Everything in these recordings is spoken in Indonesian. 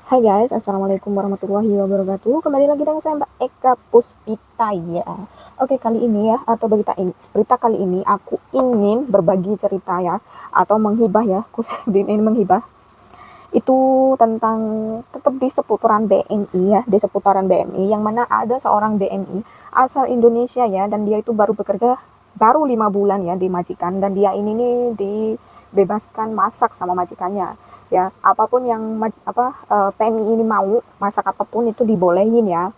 Hai guys, assalamualaikum warahmatullahi wabarakatuh. Kembali lagi dengan saya Mbak Eka Puspita ya. Oke, kali ini ya, atau berita kali ini aku ingin berbagi cerita ya, atau menghibah ya, khususnya ini menghibah. Itu tentang tetap di seputaran BNI ya, di seputaran BNI yang mana ada seorang BNI asal Indonesia ya, dan dia itu baru bekerja baru 5 bulan ya di majikan, dan dia ini nih dibebaskan masak sama majikannya ya, apapun yang PMI ini mau masak apapun itu dibolehin ya,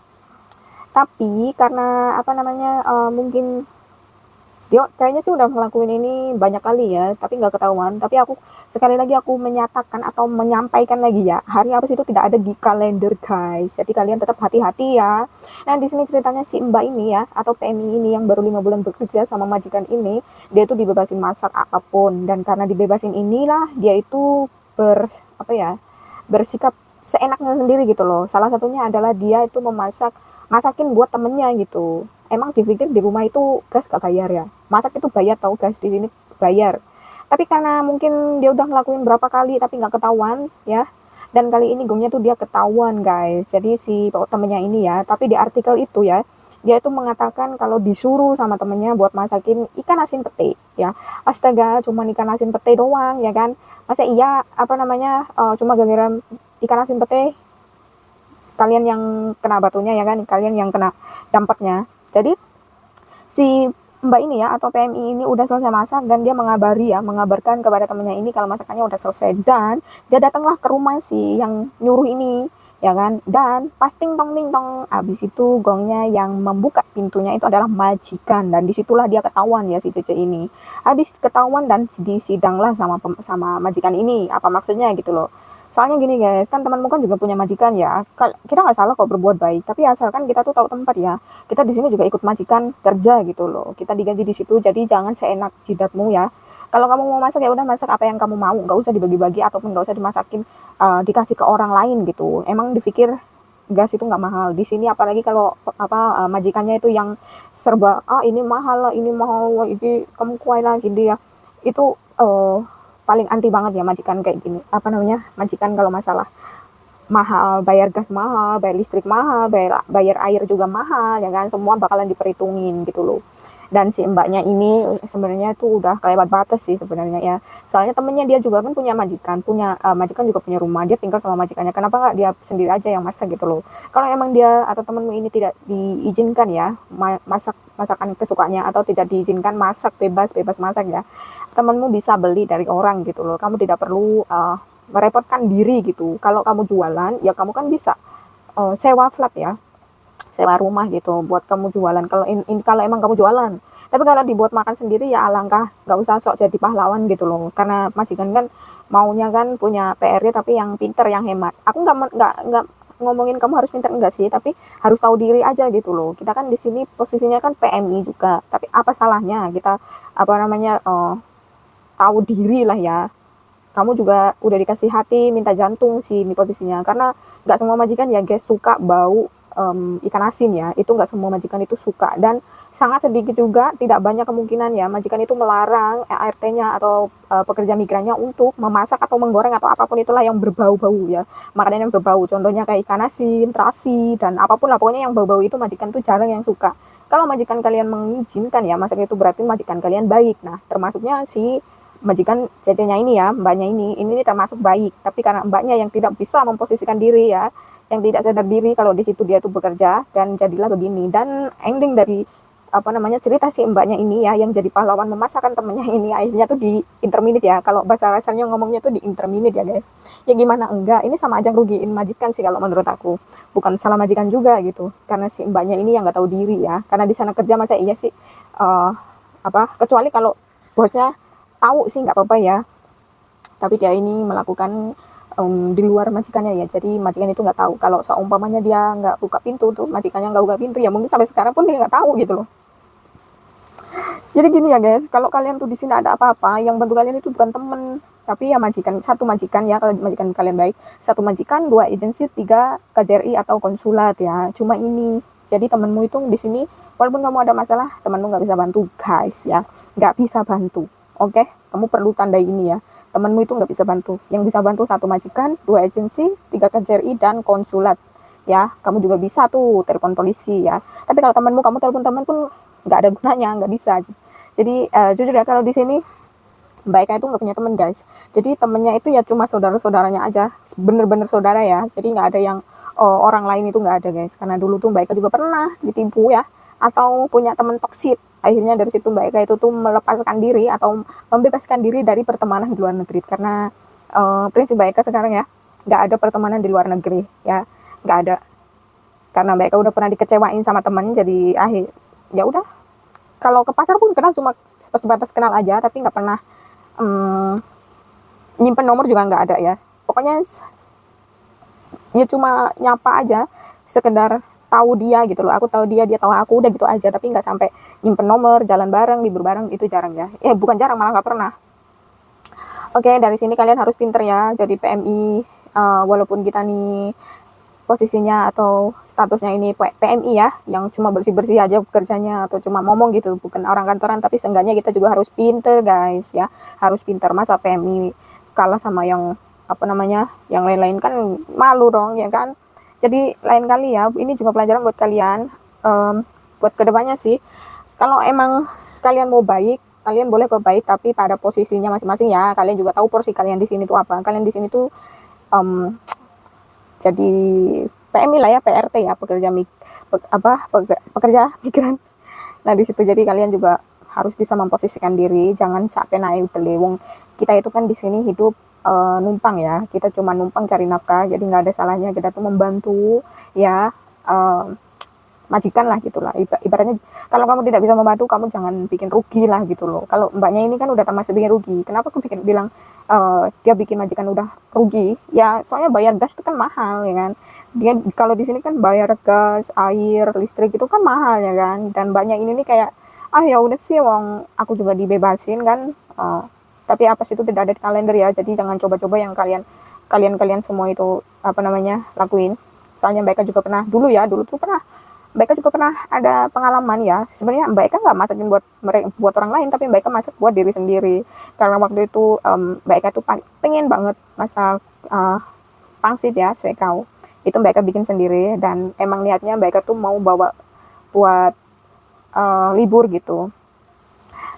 tapi karena mungkin dia kayaknya sih udah ngelakuin ini banyak kali ya, tapi nggak ketahuan. Tapi aku sekali lagi aku menyatakan atau menyampaikan lagi ya, hari apa itu tidak ada di kalender guys. Jadi kalian tetap hati-hati ya. Nah di sini ceritanya si Mbak ini ya, atau PMI ini yang baru 5 bulan bekerja sama majikan ini, dia itu dibebasin masak apapun, dan karena dibebasin inilah dia itu bersikap seenaknya sendiri gitu loh. Salah satunya adalah dia itu masakin buat temennya gitu. Emang dipikir di rumah itu gas gak bayar ya? Masak itu bayar tau guys, di sini bayar. Tapi karena mungkin dia udah ngelakuin berapa kali tapi nggak ketahuan ya. Dan kali ini gongnya tuh dia ketahuan guys. Jadi si temennya ini ya, tapi di artikel itu ya, dia itu mengatakan kalau disuruh sama temennya buat masakin ikan asin pete ya. Astaga, cuma ikan asin pete doang ya kan? Masa iya cuma gara-gara ikan asin pete kalian yang kena batunya ya kan, kalian yang kena dampaknya. Jadi si Mbak ini ya, atau PMI ini udah selesai masak, dan dia mengabarkan kepada temennya ini kalau masakannya udah selesai, dan dia datanglah ke rumah si yang nyuruh ini ya kan, dan pas ting tong ting tong, abis itu gongnya yang membuka pintunya itu adalah majikan, dan disitulah dia ketahuan ya si Cece ini. Habis ketahuan dan disidanglah sama majikan ini, apa maksudnya gitu loh. Soalnya gini guys, kan temanmu kan juga punya majikan ya. Kita nggak salah kok berbuat baik, tapi asalkan kita tuh tahu tempat ya. Kita di sini juga ikut majikan kerja gitu loh. Kita digaji di situ, jadi jangan seenak jidatmu ya. Kalau kamu mau masak ya udah masak apa yang kamu mau, nggak usah dibagi-bagi ataupun nggak usah dimasakin dikasih ke orang lain gitu. Emang dipikir gas itu nggak mahal di sini, apalagi kalau majikannya itu yang serba ini mahal lah, ini kamu kuai lah gitu ya. Itu paling anti banget ya majikan kayak gini, majikan kalau masalah mahal, bayar gas mahal, bayar listrik mahal, bayar air juga mahal ya kan, semua bakalan diperhitungin gitu loh. Dan si mbaknya ini sebenarnya tuh udah kelewat batas sih sebenarnya ya. Soalnya temennya dia juga kan punya majikan juga punya rumah, dia tinggal sama majikannya. Kenapa nggak dia sendiri aja yang masak gitu loh? Kalau emang dia atau temenmu ini tidak diizinkan ya masak masakan kesukaannya, atau tidak diizinkan masak bebas masak ya, temenmu bisa beli dari orang gitu loh. Kamu tidak perlu merepotkan diri gitu. Kalau kamu jualan ya kamu kan bisa sewa flat ya, sewa rumah gitu buat kamu jualan, kalau emang kamu jualan. Tapi kalau dibuat makan sendiri ya alangkah, nggak usah sok jadi pahlawan gitu loh, karena majikan kan maunya kan punya PR-nya tapi yang pinter, yang hemat. Aku nggak ngomongin kamu harus pinter, enggak sih, tapi harus tahu diri aja gitu loh. Kita kan di sini posisinya kan PMI juga, tapi apa salahnya kita tahu diri lah ya. Kamu juga udah dikasih hati, minta jantung sih ini posisinya, karena nggak semua majikan ya guys suka bau ikan asin ya. Itu nggak semua majikan itu suka, dan sangat sedikit juga, tidak banyak kemungkinan ya majikan itu melarang ART-nya atau pekerja migrannya untuk memasak atau menggoreng atau apapun itulah yang berbau-bau ya, makanan yang berbau, contohnya kayak ikan asin, terasi, dan apapun lah pokoknya yang bau-bau itu majikan tuh jarang yang suka. Kalau majikan kalian mengizinkan ya masak, itu berarti majikan kalian baik. Nah termasuknya si majikan cecenya ini ya, mbaknya ini termasuk baik. Tapi karena mbaknya yang tidak bisa memposisikan diri ya, yang tidak sadar diri kalau di situ dia tuh bekerja, dan jadilah begini. Dan ending dari cerita si mbaknya ini ya, yang jadi pahlawan memasakkan temennya ini, akhirnya tuh di interminate ya. Kalau bahasa rasanya ngomongnya tuh di interminate ya guys. Ya gimana enggak, ini sama aja rugiin majikan sih kalau menurut aku. Bukan salah majikan juga gitu, karena si mbaknya ini yang nggak tahu diri ya, karena di sana kerja masa iya sih kecuali kalau bosnya tahu sih nggak apa-apa ya, tapi dia ini melakukan di luar majikannya ya, jadi majikan itu nggak tahu. Kalau seumpamanya dia nggak buka pintu tuh, majikannya nggak buka pintu ya, mungkin sampai sekarang pun dia nggak tahu gitu loh. Jadi gini ya guys, kalau kalian tuh di sini ada apa-apa, yang bantu kalian itu bukan temen, tapi ya majikan. Satu majikan ya, kalau majikan kalian baik, satu majikan, dua agensi, tiga KJRI atau konsulat ya, cuma ini. Jadi temenmu itu di sini, walaupun kamu ada masalah, temenmu nggak bisa bantu guys ya, nggak bisa bantu. Oke, kamu perlu tandai ini ya. temenmu itu nggak bisa bantu. Yang bisa bantu 1 majikan, 2 agensi, 3 KJRI dan konsulat ya. Kamu juga bisa tuh telepon polisi ya. Tapi kalau temenmu kamu telepon temen pun nggak ada gunanya, nggak bisa. Jadi jujur ya, kalau di sini Mbak Eka itu nggak punya temen guys. Jadi temennya itu ya cuma saudara-saudaranya aja, bener-bener saudara ya. Jadi nggak ada yang orang lain, itu nggak ada guys. Karena dulu tuh Mbak Eka juga pernah ditipu ya, atau punya temen toksit. Akhirnya dari situ Mbak Eka itu tuh melepaskan diri atau membebaskan diri dari pertemanan di luar negeri. Karena prinsip Mbak Eka sekarang ya, nggak ada pertemanan di luar negeri ya, nggak ada. Karena Mbak Eka udah pernah dikecewain sama temen, jadi ya udah. Kalau ke pasar pun kenal cuma sebatas kenal aja, tapi nggak pernah nyimpen nomor juga nggak ada ya. Pokoknya ya cuma nyapa aja, sekedar tahu dia gitu loh. Aku tahu dia, dia tahu aku, udah gitu aja. Tapi nggak sampai nyimpen nomor, jalan bareng, libur bareng, itu jarang ya. Bukan jarang, malah nggak pernah. Oke, dari sini kalian harus pinter ya jadi PMI. Walaupun kita nih posisinya atau statusnya ini PMI ya, yang cuma bersih-bersih aja kerjanya atau cuma ngomong gitu, bukan orang kantoran, tapi seenggaknya kita juga harus pinter guys ya, harus pinter. Masa PMI kalah sama yang apa namanya, yang lain-lain, kan malu dong ya kan. Jadi lain kali ya, ini juga pelajaran buat kalian, buat kedepannya sih. Kalau emang kalian mau baik, kalian boleh ke baik, tapi pada posisinya masing-masing ya. Kalian juga tahu porsi kalian di sini tuh apa. Kalian di sini tuh jadi PMI lah ya, PRT ya, pekerja migran. Nah di situ jadi kalian juga harus bisa memposisikan diri, jangan sampai naik telewong. Kita itu kan di sini hidup numpang ya, kita cuma numpang cari nafkah, jadi nggak ada salahnya kita tuh membantu ya, majikan lah gitulah. Ibaratnya kalau kamu tidak bisa membantu, kamu jangan bikin rugi lah gitu loh. Kalau mbaknya ini kan udah termasuk bikin rugi, kenapa aku bilang dia bikin majikan udah rugi ya? Soalnya bayar gas itu kan mahal ya kan. Dia kalau di sini kan bayar gas, air, listrik itu kan mahal ya kan. Dan banyak ini nih kayak ya udah sih, wong aku juga dibebasin kan. Tapi apa sih, itu tidak ada di kalender ya. Jadi jangan coba-coba yang kalian semua itu apa namanya lakuin. Soalnya mereka juga pernah dulu tuh pernah Mbak Eka juga pernah ada pengalaman ya. Sebenarnya Mbak Eka nggak masakin buat orang lain, tapi Mbak Eka masak buat diri sendiri. Karena waktu itu Mbak Eka tuh pengen banget masak pangsit ya, sekau. Itu Mbak Eka bikin sendiri, dan emang niatnya Mbak Eka tuh mau bawa buat libur gitu.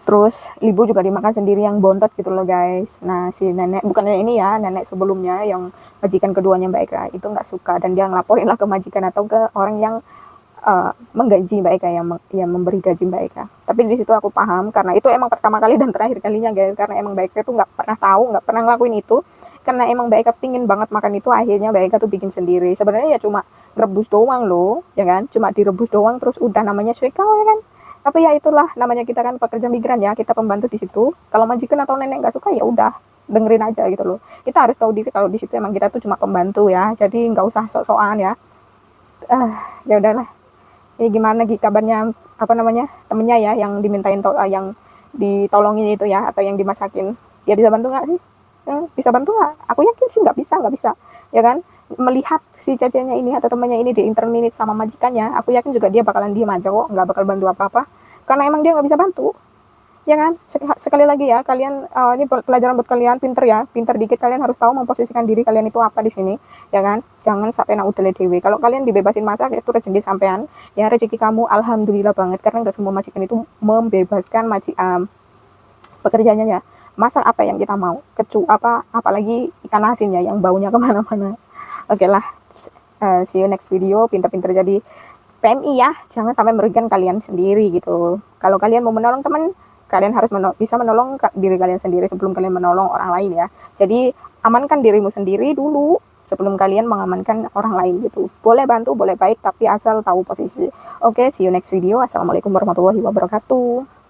Terus libur juga dimakan sendiri yang bontot gitu loh guys. Nah si nenek, bukan nenek ini ya, nenek sebelumnya yang majikan keduanya Mbak Eka itu nggak suka, dan dia ngelaporin lah ke majikan atau ke orang yang menggaji Mbak Eka, yang memberi gaji Mbak Eka. Tapi di situ aku paham, karena itu emang pertama kali dan terakhir kalinya guys. Karena emang Mbak Eka tuh nggak pernah tahu, nggak pernah ngelakuin itu. Karena emang Mbak Eka pingin banget makan itu, akhirnya Mbak Eka tuh bikin sendiri. Sebenarnya ya cuma rebus doang loh, ya kan? Cuma direbus doang, terus udah namanya swekau ya kan? Tapi ya itulah namanya kita kan pekerja migran ya, kita pembantu di situ. Kalau majikan atau nenek nggak suka ya udah, dengerin aja gitu loh. Kita harus tahu diri kalau di situ emang kita tuh cuma pembantu ya. Jadi nggak usah sok-sokan ya. Ya udahlah. Gimana kabarnya apa namanya temennya ya, yang dimintain yang ditolongin itu ya, atau yang dimasakin, dia bisa bantu nggak sih? Bisa bantu nggak? Aku yakin sih nggak bisa ya kan. Melihat si cecenya ini atau temannya ini di interminate sama majikannya, aku yakin juga dia bakalan diem aja kok, nggak bakal bantu apa-apa, karena emang dia nggak bisa bantu ya kan. Sekali lagi ya, kalian ini pelajaran buat kalian, pinter ya, pinter dikit, kalian harus tahu memposisikan diri kalian itu apa di sini ya kan. Jangan sampai nak udele dewe. Kalau kalian dibebasin masak, itu rezeki sampean ya, rezeki kamu alhamdulillah banget, karena nggak semua majikan itu membebaskan pekerjaannya ya. Masak apa yang kita mau, apalagi ikan asin ya yang baunya kemana-mana. Oke lah, see you next video. Pinter-pinter jadi PMI ya, jangan sampai merugikan kalian sendiri gitu. Kalau kalian mau menolong teman, kalian harus bisa menolong diri kalian sendiri sebelum kalian menolong orang lain ya. Jadi amankan dirimu sendiri dulu sebelum kalian mengamankan orang lain gitu. Boleh bantu, boleh baik, tapi asal tahu posisi. Oke, see you next video. Assalamualaikum warahmatullahi wabarakatuh.